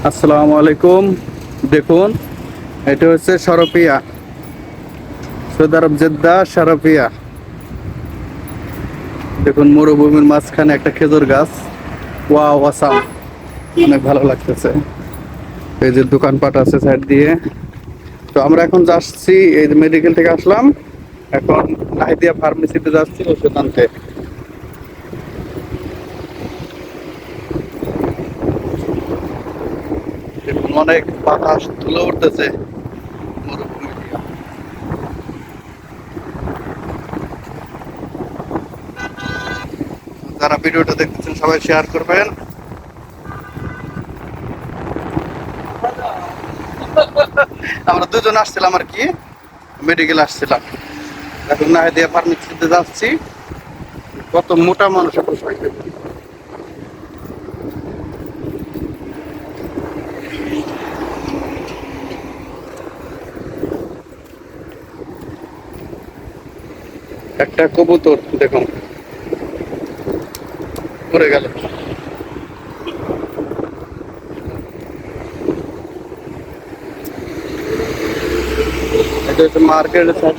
আসসালামু আলাইকুম। দেখুন, এটা হচ্ছে শরপিয়া, সৌদি আরব জেদ্দা শরপিয়া। দেখুন, মরুভূমির মাঝখানে একটা খেজুর গাছ। ওয়াও, আসাম, অনেক ভালো লাগতেছে। এই যে দোকানপাট আছে সাইড দিয়ে। তো আমরা এখন যাচ্ছি, এই যে মেডিকেল থেকে আসলাম, এখন নাহিদিয়া ফার্মেসিতে যাচ্ছি ওষুধ আনতে। দেখুন, অনেক বাতাস তুলে উঠতেছে মরুভূমি দিয়ে। যারা ভিডিওটা দেখতেছেন সবাই শেয়ার করবেন। আমরা দুজন আসছিলাম আর কি, মেডিকেল আসছিলাম। এখন নাহিদিয়া ফার্মেসিতে যাচ্ছি। কত মোটা মানুষ বসে। একটা কবুতর দেখুন পড়ে গেল। এটা হচ্ছে মার্কেটের সাইড।